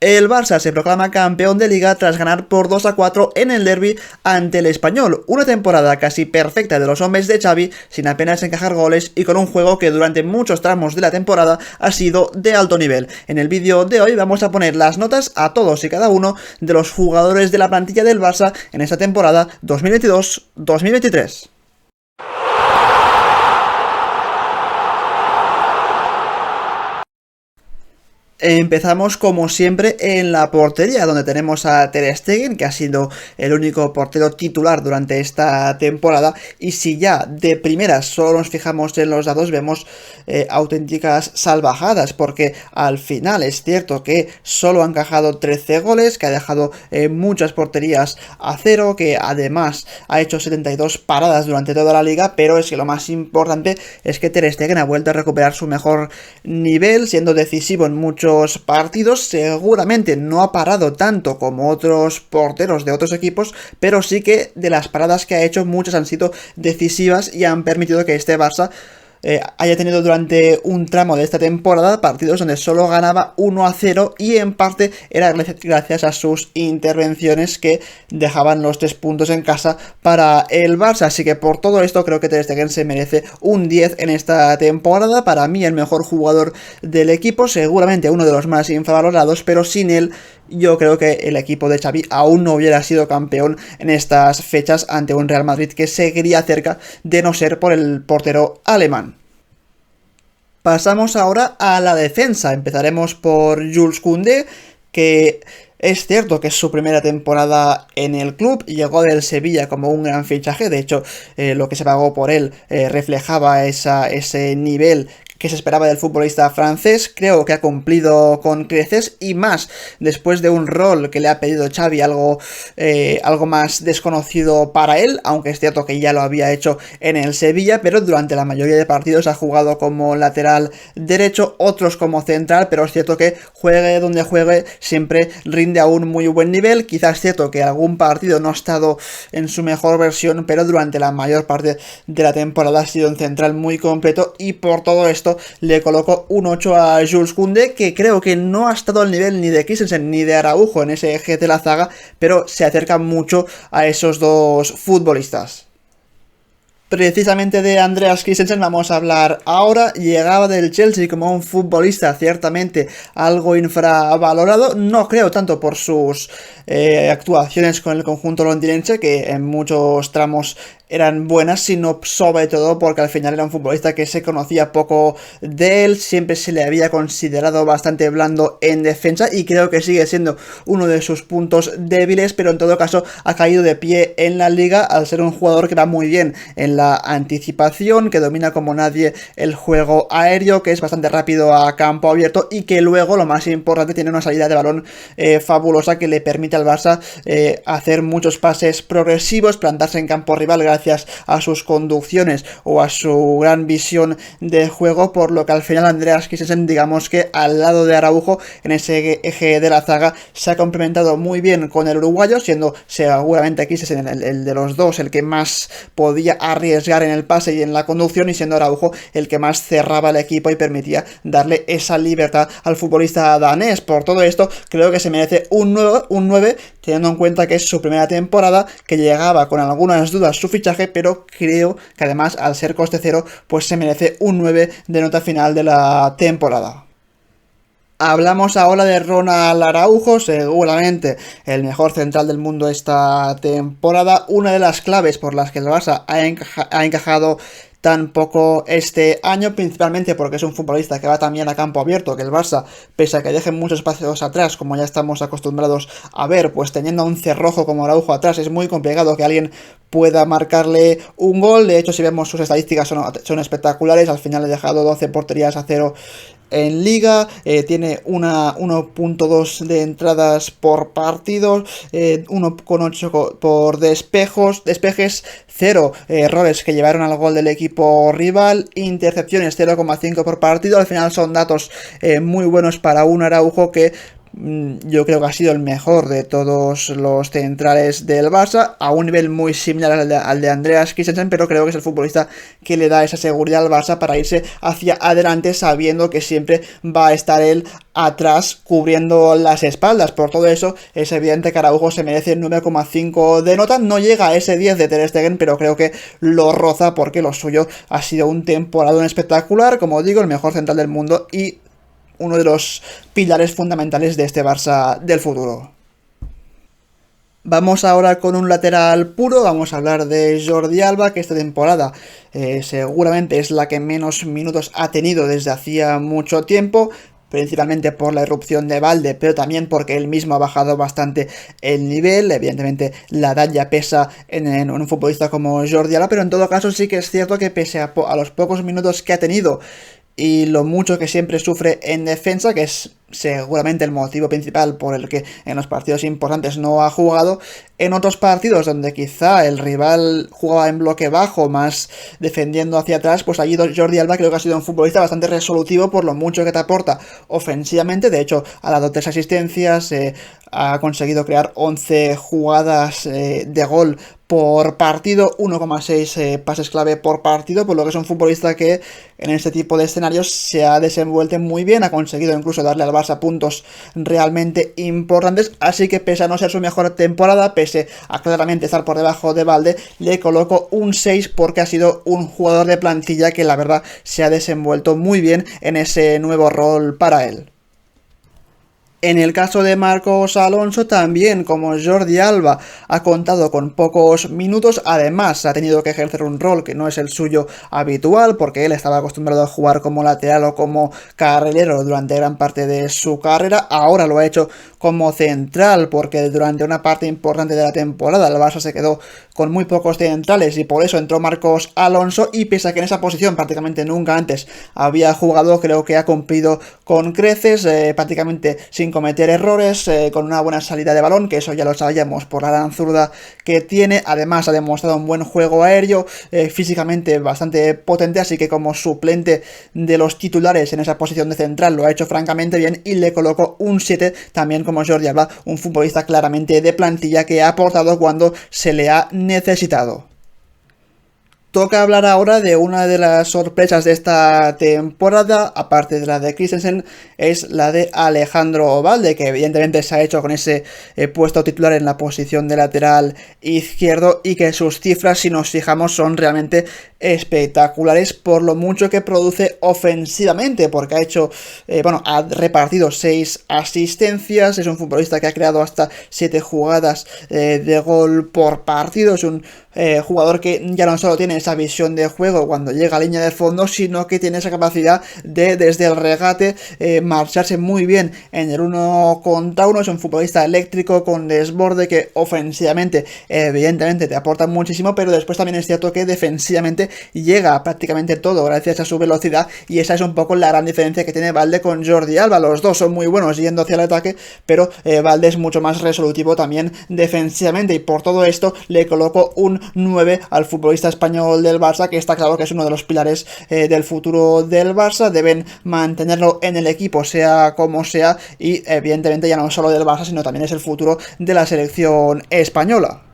El Barça se proclama campeón de Liga tras ganar por 2-4 en el derbi ante el Español. Una temporada casi perfecta de los hombres de Xavi, sin apenas encajar goles y con un juego que durante muchos tramos de la temporada ha sido de alto nivel. En el vídeo de hoy vamos a poner las notas a todos y cada uno de los jugadores de la plantilla del Barça en esta temporada 2022-2023. Empezamos como siempre en la portería, donde tenemos a Ter Stegen, que ha sido el único portero titular durante esta temporada, y si ya de primeras solo nos fijamos en los datos, vemos auténticas salvajadas, porque al final es cierto que solo ha encajado 13 goles, que ha dejado muchas porterías a cero, que además ha hecho 72 paradas durante toda la liga, pero es que lo más importante es que Ter Stegen ha vuelto a recuperar su mejor nivel, siendo decisivo en muchos partidos. Seguramente no ha parado tanto como otros porteros de otros equipos, pero sí que de las paradas que ha hecho, muchas han sido decisivas y han permitido que este Barça haya tenido durante un tramo de esta temporada partidos donde solo ganaba 1-0 y en parte era gracias a sus intervenciones que dejaban los 3 puntos en casa para el Barça. Así que por todo esto creo que Ter Stegen se merece un 10 en esta temporada. Para mí el mejor jugador del equipo, seguramente uno de los más infravalorados, pero sin él yo creo que el equipo de Xavi aún no hubiera sido campeón en estas fechas ante un Real Madrid que seguiría cerca de no ser por el portero alemán. Pasamos ahora a la defensa. Empezaremos por Jules Koundé, que es cierto que es su primera temporada en el club, llegó del Sevilla como un gran fichaje, de hecho lo que se pagó por él reflejaba ese nivel que se esperaba del futbolista francés. Creo que ha cumplido con creces y más después de un rol que le ha pedido Xavi, algo más desconocido para él, aunque es cierto que ya lo había hecho en el Sevilla, pero durante la mayoría de partidos ha jugado como lateral derecho, otros como central, pero es cierto que juegue donde juegue siempre rinde a un muy buen nivel. Quizás es cierto que algún partido no ha estado en su mejor versión, pero durante la mayor parte de la temporada ha sido un central muy completo y por todo esto le coloco un 8 a Jules Koundé, que creo que no ha estado al nivel ni de Christensen ni de Araujo en ese eje de la zaga, pero se acerca mucho a esos dos futbolistas. Precisamente de Andreas Christensen vamos a hablar ahora. Llegaba del Chelsea como un futbolista ciertamente algo infravalorado, no creo tanto por sus actuaciones con el conjunto londinense, que en muchos tramos eran buenas, sino sobre todo porque al final era un futbolista que se conocía poco de él, siempre se le había considerado bastante blando en defensa y creo que sigue siendo uno de sus puntos débiles, pero en todo caso ha caído de pie en la liga al ser un jugador que va muy bien en la anticipación, que domina como nadie el juego aéreo, que es bastante rápido a campo abierto y que luego, lo más importante, tiene una salida de balón fabulosa que le permite al Barça hacer muchos pases progresivos, plantarse en campo rival gracias a sus conducciones o a su gran visión de juego, por lo que al final Andreas Christensen, digamos que al lado de Araujo en ese eje de la zaga, se ha complementado muy bien con el uruguayo, siendo seguramente Christensen el de los dos el que más podía arriesgar en el pase y en la conducción, y siendo Araujo el que más cerraba el equipo y permitía darle esa libertad al futbolista danés. Por todo esto creo que se merece un 9, teniendo en cuenta que es su primera temporada, que llegaba con algunas dudas su fichaje, pero creo que además al ser coste cero pues se merece un 9 de nota final de la temporada. Hablamos ahora de Ronald Araujo, seguramente el mejor central del mundo esta temporada, una de las claves por las que el Barça ha encajado tan poco este año, principalmente porque es un futbolista que va también a campo abierto, que el Barça, pese a que dejen muchos espacios atrás, como ya estamos acostumbrados a ver, pues teniendo a un cerrojo como Araujo atrás, es muy complicado que alguien pueda marcarle un gol. De hecho, si vemos sus estadísticas son espectaculares. Al final ha dejado 12 porterías a cero en liga, tiene 1.2 de entradas por partido, 1.8 por despejes, 0 errores que llevaron al gol del equipo rival, intercepciones 0.5 por partido. Al final son datos muy buenos para un Araujo que Yo creo que ha sido el mejor de todos los centrales del Barça, a un nivel muy similar al de Andreas Christensen, pero creo que es el futbolista que le da esa seguridad al Barça para irse hacia adelante sabiendo que siempre va a estar él atrás cubriendo las espaldas. Por todo eso es evidente que Araujo se merece 9,5 de nota, no llega a ese 10 de Ter Stegen, pero creo que lo roza porque lo suyo ha sido un temporadón espectacular, como digo, el mejor central del mundo y uno de los pilares fundamentales de este Barça del futuro. Vamos ahora con un lateral puro, vamos a hablar de Jordi Alba, que esta temporada seguramente es la que menos minutos ha tenido desde hacía mucho tiempo, principalmente por la irrupción de Balde, pero también porque él mismo ha bajado bastante el nivel. Evidentemente la edad ya pesa en un futbolista como Jordi Alba, pero en todo caso sí que es cierto que pese a los pocos minutos que ha tenido y lo mucho que siempre sufre en defensa, que es seguramente el motivo principal por el que en los partidos importantes no ha jugado, en otros partidos donde quizá el rival jugaba en bloque bajo, más defendiendo hacia atrás, pues allí Jordi Alba creo que ha sido un futbolista bastante resolutivo por lo mucho que te aporta ofensivamente. De hecho, ha dado 3 asistencias, ha conseguido crear 11 jugadas de gol por partido, 1,6 pases clave por partido, por lo que es un futbolista que en este tipo de escenarios se ha desenvuelto muy bien, ha conseguido incluso darle al Barça puntos realmente importantes, así que pese a no ser su mejor temporada, pese a claramente estar por debajo de Balde, le coloco un 6 porque ha sido un jugador de plantilla que la verdad se ha desenvuelto muy bien en ese nuevo rol para él. En el caso de Marcos Alonso también, como Jordi Alba, ha contado con pocos minutos, además ha tenido que ejercer un rol que no es el suyo habitual, porque él estaba acostumbrado a jugar como lateral o como carrilero durante gran parte de su carrera, ahora lo ha hecho como central, porque durante una parte importante de la temporada el Barça se quedó con muy pocos centrales y por eso entró Marcos Alonso, y pese a que en esa posición prácticamente nunca antes había jugado, creo que ha cumplido con creces, prácticamente sin cometer errores, con una buena salida de balón, que eso ya lo sabíamos por la gran zurda que tiene. Además ha demostrado un buen juego aéreo, físicamente bastante potente, así que como suplente de los titulares en esa posición de central lo ha hecho francamente bien y le coloco un 7, también como Jordi Alba, un futbolista claramente de plantilla que ha aportado cuando se le ha necesitado. Toca hablar ahora de una de las sorpresas de esta temporada, aparte de la de Christensen, es la de Alejandro Balde, que evidentemente se ha hecho con ese puesto titular en la posición de lateral izquierdo y que sus cifras, si nos fijamos, son realmente espectaculares por lo mucho que produce ofensivamente, porque ha repartido 6 asistencias, es un futbolista que ha creado hasta 7 jugadas de gol por partido, es un jugador que ya no solo tiene esa visión de juego cuando llega a línea de fondo, sino que tiene esa capacidad de desde el regate marcharse muy bien en el 1 contra 1, es un futbolista eléctrico con desborde que ofensivamente evidentemente te aporta muchísimo, pero después también es cierto que defensivamente llega a prácticamente todo gracias a su velocidad, y esa es un poco la gran diferencia que tiene Balde con Jordi Alba. Los dos son muy buenos yendo hacia el ataque, pero Balde es mucho más resolutivo también defensivamente, y por todo esto le coloco un 9 al futbolista español del Barça, que está claro que es uno de los pilares del futuro del Barça. Deben mantenerlo en el equipo sea como sea, y evidentemente ya no solo del Barça, sino también es el futuro de la selección española.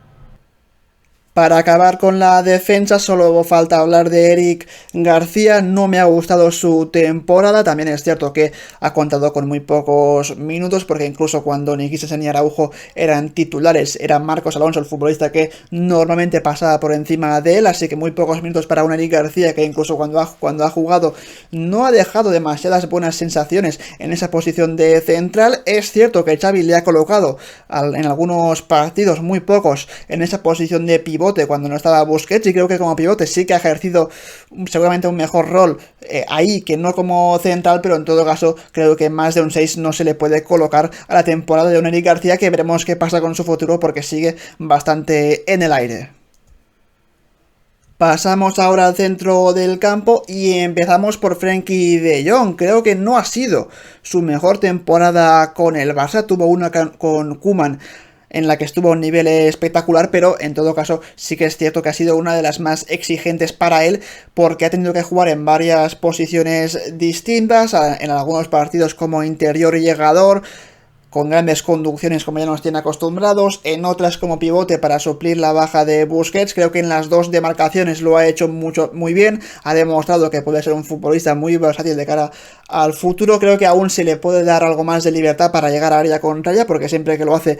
Para acabar con la defensa, solo falta hablar de Eric García. No me ha gustado su temporada. También es cierto que ha contado con muy pocos minutos, porque incluso cuando ni Christensen ni Araujo eran titulares, era Marcos Alonso el futbolista que normalmente pasaba por encima de él. Así que muy pocos minutos para un Eric García que incluso cuando ha jugado no ha dejado demasiadas buenas sensaciones en esa posición de central. Es cierto que Xavi le ha colocado en algunos partidos, muy pocos, en esa posición de pivote cuando no estaba Busquets, y creo que como pivote sí que ha ejercido seguramente un mejor rol ahí que no como central, pero en todo caso creo que más de un 6 no se le puede colocar a la temporada de un Eric García, que veremos qué pasa con su futuro porque sigue bastante en el aire. Pasamos ahora al centro del campo y empezamos por Frenkie de Jong. Creo que no ha sido su mejor temporada con el Barça, tuvo una con Koeman en la que estuvo a un nivel espectacular, pero en todo caso sí que es cierto que ha sido una de las más exigentes para él, porque ha tenido que jugar en varias posiciones distintas, en algunos partidos como interior y llegador, con grandes conducciones como ya nos tiene acostumbrados, en otras como pivote para suplir la baja de Busquets. Creo que en las dos demarcaciones lo ha hecho muy bien, ha demostrado que puede ser un futbolista muy versátil de cara al futuro. Creo que aún se le puede dar algo más de libertad para llegar a área contraria, porque siempre que lo hace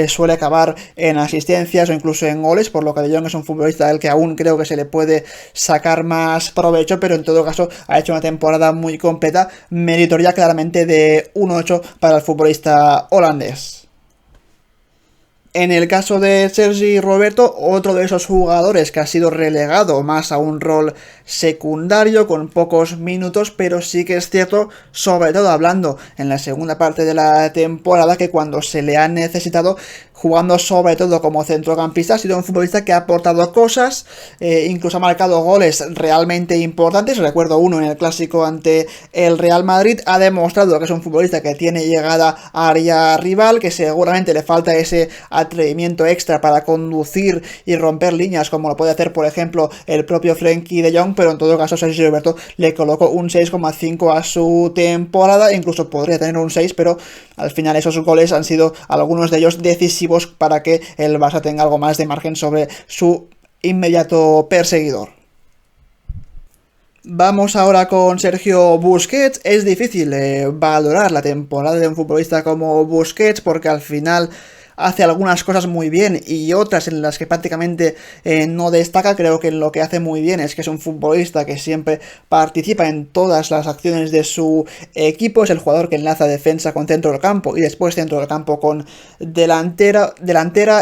suele acabar en asistencias o incluso en goles, por lo que De Jong es un futbolista del que aún creo que se le puede sacar más provecho, pero en todo caso ha hecho una temporada muy completa, meritoria claramente de 1-8 para el futbolista holandés. En el caso de Sergi Roberto, otro de esos jugadores que ha sido relegado más a un rol secundario con pocos minutos, pero sí que es cierto, sobre todo hablando en la segunda parte de la temporada, que cuando se le ha necesitado, jugando sobre todo como centrocampista, ha sido un futbolista que ha aportado cosas, incluso ha marcado goles realmente importantes. Recuerdo uno en el clásico ante el Real Madrid. Ha demostrado que es un futbolista que tiene llegada a área rival, que seguramente le falta ese atrevimiento extra para conducir y romper líneas, como lo puede hacer por ejemplo el propio Frenkie de Jong, pero en todo caso Sergio Roberto le colocó un 6,5 a su temporada, incluso podría tener un 6, pero al final esos goles han sido algunos de ellos decisivos para que el Barça tenga algo más de margen sobre su inmediato perseguidor. Vamos ahora con Sergio Busquets. Es difícil valorar la temporada de un futbolista como Busquets, porque al final hace algunas cosas muy bien y otras en las que prácticamente no destaca. Creo que lo que hace muy bien es que es un futbolista que siempre participa en todas las acciones de su equipo. Es el jugador que enlaza defensa con centro del campo y después centro del campo con delantera,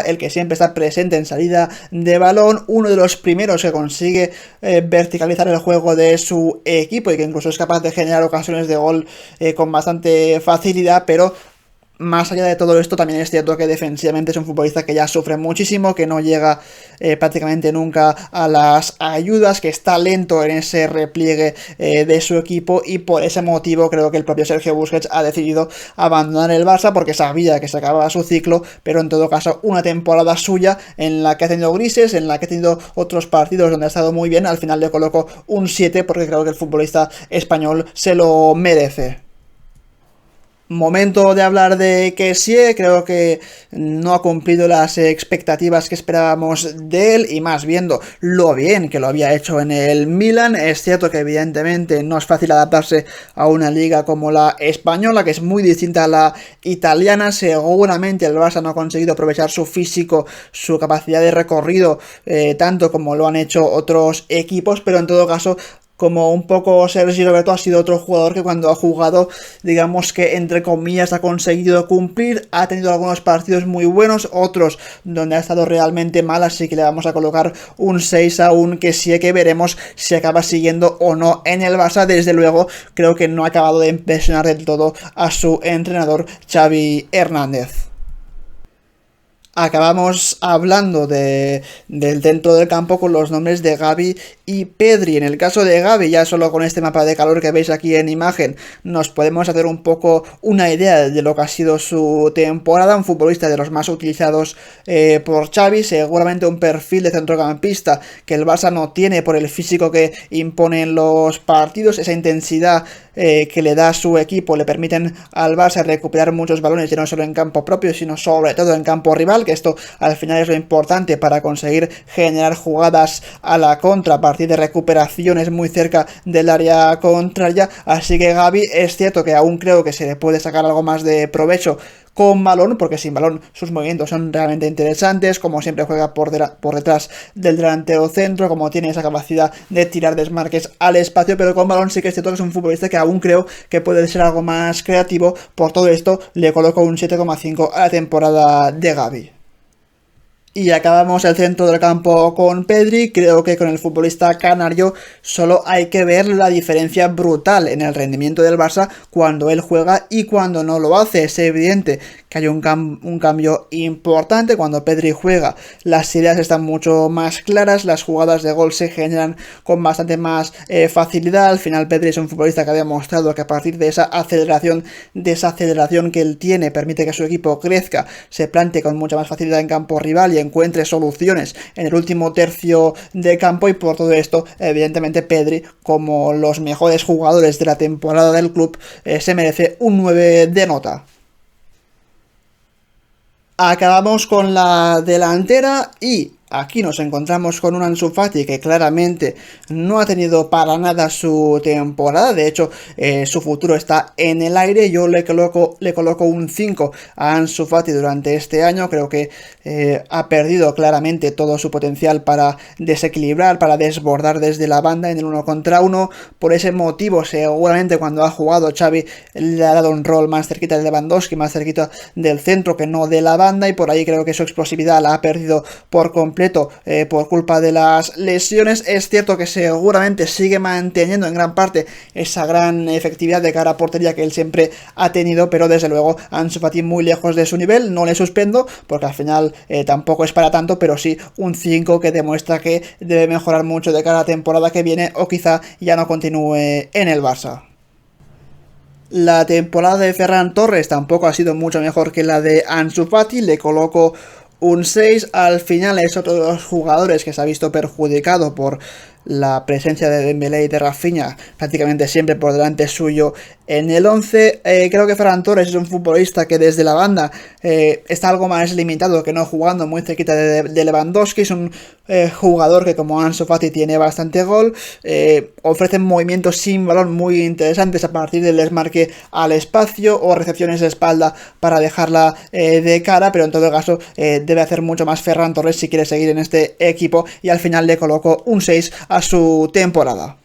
el que siempre está presente en salida de balón, uno de los primeros que consigue verticalizar el juego de su equipo y que incluso es capaz de generar ocasiones de gol con bastante facilidad. Pero más allá de todo esto, también es cierto que defensivamente es un futbolista que ya sufre muchísimo, que no llega prácticamente nunca a las ayudas, que está lento en ese repliegue de su equipo, y por ese motivo creo que el propio Sergio Busquets ha decidido abandonar el Barça, porque sabía que se acababa su ciclo. Pero en todo caso, una temporada suya en la que ha tenido grises, en la que ha tenido otros partidos donde ha estado muy bien. Al final le coloco un 7 porque creo que el futbolista español se lo merece. Momento de hablar de Kessie. Creo que no ha cumplido las expectativas que esperábamos de él, y más viendo lo bien que lo había hecho en el Milan. Es cierto que evidentemente no es fácil adaptarse a una liga como la española, que es muy distinta a la italiana. Seguramente el Barça no ha conseguido aprovechar su físico, su capacidad de recorrido, tanto como lo han hecho otros equipos, pero en todo caso, como un poco Sergi Roberto, ha sido otro jugador que cuando ha jugado, digamos que entre comillas ha conseguido cumplir. Ha tenido algunos partidos muy buenos, otros donde ha estado realmente mal, así que le vamos a colocar un 6 a un Kessie, que veremos si acaba siguiendo o no en el Barça. Desde luego creo que no ha acabado de impresionar del todo a su entrenador Xavi Hernández. Acabamos hablando del centro del campo con los nombres de Gavi y Pedri. En el caso de Gavi, ya solo con este mapa de calor que veis aquí en imagen, nos podemos hacer un poco una idea de lo que ha sido su temporada. Un futbolista de los más utilizados por Xavi, seguramente un perfil de centrocampista que el Barça no tiene por el físico que imponen los partidos. Esa intensidad que le da su equipo le permiten al Barça recuperar muchos balones, ya no solo en campo propio, sino sobre todo en campo rival, que esto al final es lo importante para conseguir generar jugadas a la contra a partir de recuperaciones muy cerca del área contraria. Así que Gavi, es cierto que aún creo que se le puede sacar algo más de provecho con balón, porque sin balón sus movimientos son realmente interesantes, como siempre juega por detrás del delantero centro, como tiene esa capacidad de tirar desmarques al espacio. Pero con balón sí que es cierto que es un futbolista que aún creo que puede ser algo más creativo. Por todo esto le coloco un 7,5 a la temporada de Gavi. Y acabamos el centro del campo con Pedri. Creo que con el futbolista canario solo hay que ver la diferencia brutal en el rendimiento del Barça cuando él juega y cuando no lo hace. Es evidente que hay un cambio importante. Cuando Pedri juega, las ideas están mucho más claras, las jugadas de gol se generan con bastante más facilidad. Al final Pedri es un futbolista que ha demostrado que a partir de esa aceleración que él tiene, permite que su equipo crezca, se plante con mucha más facilidad en campo rival y encuentre soluciones en el último tercio de campo. Y por todo esto, evidentemente Pedri, como los mejores jugadores de la temporada del club, se merece un 9 de nota. Acabamos con la delantera y aquí nos encontramos con un Ansu Fati que claramente no ha tenido para nada su temporada. De hecho, su futuro está en el aire. Yo le coloco un 5 a Ansu Fati durante este año. Creo que ha perdido claramente todo su potencial para desequilibrar, para desbordar desde la banda en el 1 contra 1. Por ese motivo, seguramente cuando ha jugado Xavi le ha dado un rol más cerquita de Lewandowski, más cerquita del centro que no de la banda, y por ahí creo que su explosividad la ha perdido por completo por culpa de las lesiones. Es cierto que seguramente sigue manteniendo en gran parte esa gran efectividad de cara a portería que él siempre ha tenido, pero desde luego Ansu Fati muy lejos de su nivel. No le suspendo porque al final tampoco es para tanto, pero sí un 5 que demuestra que debe mejorar mucho de cara a la temporada que viene, o quizá ya no continúe en el Barça. La temporada de Ferran Torres tampoco ha sido mucho mejor que la de Ansu Fati. Le coloco un 6. Al final es otro de los jugadores que se ha visto perjudicado por la presencia de Dembélé y de Rafinha prácticamente siempre por delante suyo en el 11. Creo que Ferran Torres es un futbolista que desde la banda está algo más limitado, que no jugando muy cerquita de Lewandowski. Es un jugador que, como Ansu Fati, tiene bastante gol, ofrece movimientos sin balón muy interesantes a partir del desmarque al espacio o recepciones de espalda para dejarla de cara, pero en todo caso debe hacer mucho más Ferran Torres si quiere seguir en este equipo, y al final le coloco un 6 a su temporada.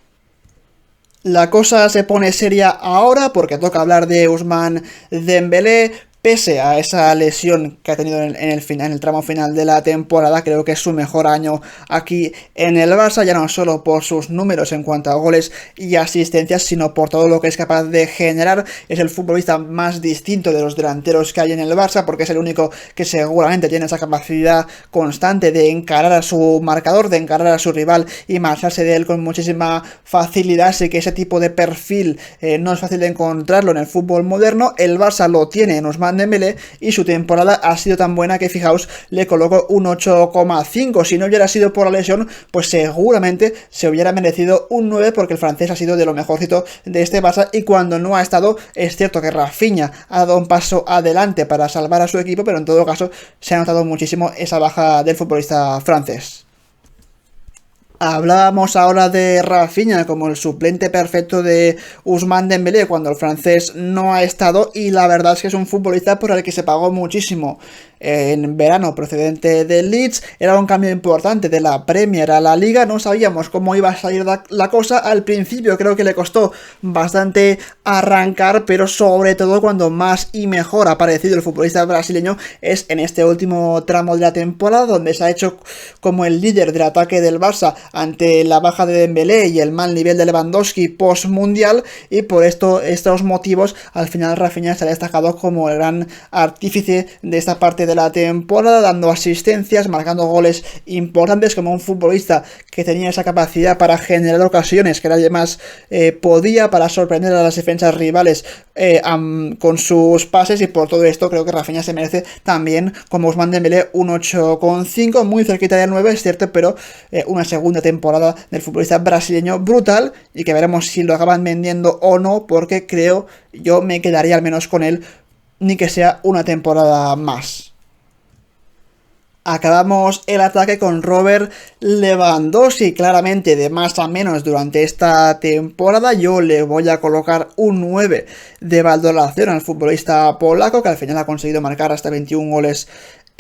La cosa se pone seria ahora porque toca hablar de Ousmane Dembélé. Pese a esa lesión que ha tenido en el tramo final de la temporada, creo que es su mejor año aquí en el Barça, ya no solo por sus números en cuanto a goles y asistencias, sino por todo lo que es capaz de generar. Es el futbolista más distinto de los delanteros que hay en el Barça, porque es el único que seguramente tiene esa capacidad constante de encarar a su marcador, de encarar a su rival y marcharse de él con muchísima facilidad. Así que ese tipo de perfil no es fácil de encontrarlo en el fútbol moderno. El Barça lo tiene en Ousmane Dembélé y su temporada ha sido tan buena que, fijaos, le coloco un 8,5. Si no hubiera sido por la lesión, pues seguramente se hubiera merecido un 9, porque el francés ha sido de lo mejorcito de este Barça, y cuando no ha estado, es cierto que Rafinha ha dado un paso adelante para salvar a su equipo, pero en todo caso se ha notado muchísimo esa baja del futbolista francés. Hablábamos ahora de Rafinha como el suplente perfecto de Ousmane Dembélé cuando el francés no ha estado, y la verdad es que es un futbolista por el que se pagó muchísimo en verano procedente del Leeds. Era un cambio importante de la Premier a la Liga. No sabíamos cómo iba a salir la cosa. Al principio creo que le costó bastante arrancar, pero sobre todo cuando más y mejor ha aparecido el futbolista brasileño es en este último tramo de la temporada, donde se ha hecho como el líder del ataque del Barça ante la baja de Dembélé y el mal nivel de Lewandowski post mundial, y por estos motivos al final Rafinha se ha destacado como el gran artífice de esta parte de la temporada, dando asistencias, marcando goles importantes, como un futbolista que tenía esa capacidad para generar ocasiones que nadie más podía, para sorprender a las defensas rivales con sus pases. Y por todo esto creo que Rafinha se merece también, como Ousmane Dembélé, un 8,5, muy cerquita del 9, es cierto, pero una segunda temporada del futbolista brasileño brutal, y que veremos si lo acaban vendiendo o no, porque yo me quedaría al menos con él, ni que sea una temporada más. Acabamos el ataque con Robert Lewandowski, claramente de más a menos durante esta temporada. Yo le voy a colocar un 9 de valoración al futbolista polaco, que al final ha conseguido marcar hasta 21 goles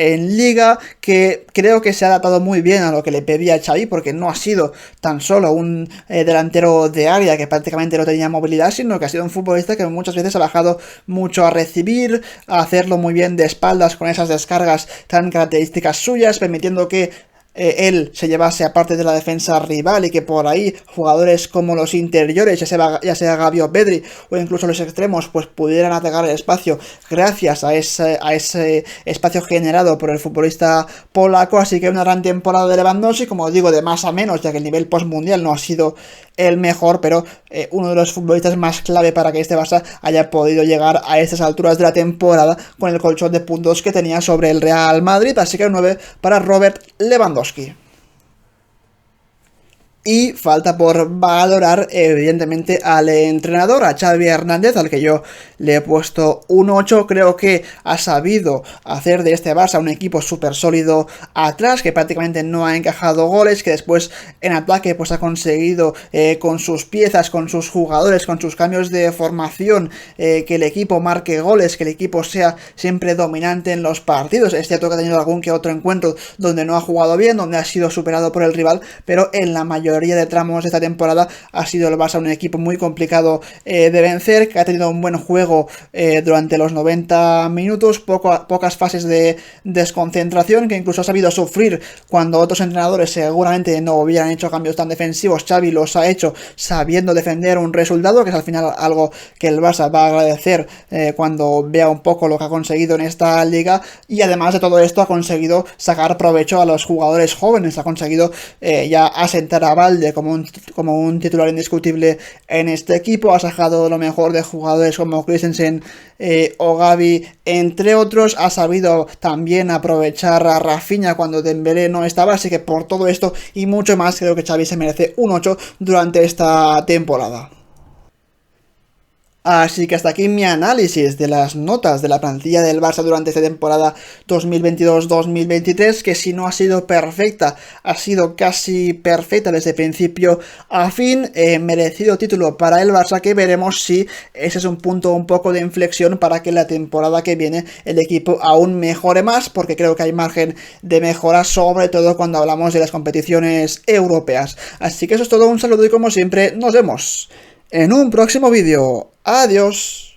en Liga, que creo que se ha adaptado muy bien a lo que le pedía Xavi, porque no ha sido tan solo un delantero de área que prácticamente no tenía movilidad, sino que ha sido un futbolista que muchas veces ha bajado mucho a recibir, a hacerlo muy bien de espaldas con esas descargas tan características suyas, permitiendo que él se llevase a parte de la defensa rival, y que por ahí jugadores como los interiores, ya sea Gavi o Pedri, o incluso los extremos, pues pudieran atacar el espacio gracias a ese espacio generado por el futbolista polaco. Así que una gran temporada de Lewandowski, como digo, de más a menos, ya que el nivel postmundial no ha sido el mejor, pero uno de los futbolistas más clave para que este Barça haya podido llegar a estas alturas de la temporada con el colchón de puntos que tenía sobre el Real Madrid. Así que un 9 para Robert Lewandowski. Y falta por valorar, evidentemente, al entrenador, a Xavi Hernández, al que yo le he puesto un 8. Creo que ha sabido hacer de este Barça un equipo súper sólido atrás, que prácticamente no ha encajado goles, que después en ataque pues ha conseguido con sus piezas, con sus jugadores, con sus cambios de formación, que el equipo marque goles, que el equipo sea siempre dominante en los partidos. Es cierto que ha tenido algún que otro encuentro donde no ha jugado bien, donde ha sido superado por el rival, pero en la mayoría de tramos de esta temporada ha sido el Barça un equipo muy complicado de vencer, que ha tenido un buen juego durante los 90 minutos, pocas fases de desconcentración, que incluso ha sabido sufrir cuando otros entrenadores seguramente no hubieran hecho cambios tan defensivos. Xavi los ha hecho sabiendo defender un resultado, que es al final algo que el Barça va a agradecer cuando vea un poco lo que ha conseguido en esta liga, y además de todo esto ha conseguido sacar provecho a los jugadores jóvenes, ha conseguido ya asentar a Valde como un titular indiscutible en este equipo, ha sacado lo mejor de jugadores como Christensen o Gavi, entre otros, ha sabido también aprovechar a Rafinha cuando Dembélé no estaba, así que por todo esto y mucho más creo que Xavi se merece un 8 durante esta temporada. Así que hasta aquí mi análisis de las notas de la plantilla del Barça durante esta temporada 2022-2023, que si no ha sido perfecta, ha sido casi perfecta desde principio a fin. Merecido título para el Barça, que veremos si ese es un punto un poco de inflexión para que la temporada que viene el equipo aún mejore más, porque creo que hay margen de mejora, sobre todo cuando hablamos de las competiciones europeas. Así que eso es todo, un saludo y como siempre nos vemos en un próximo vídeo. Adiós.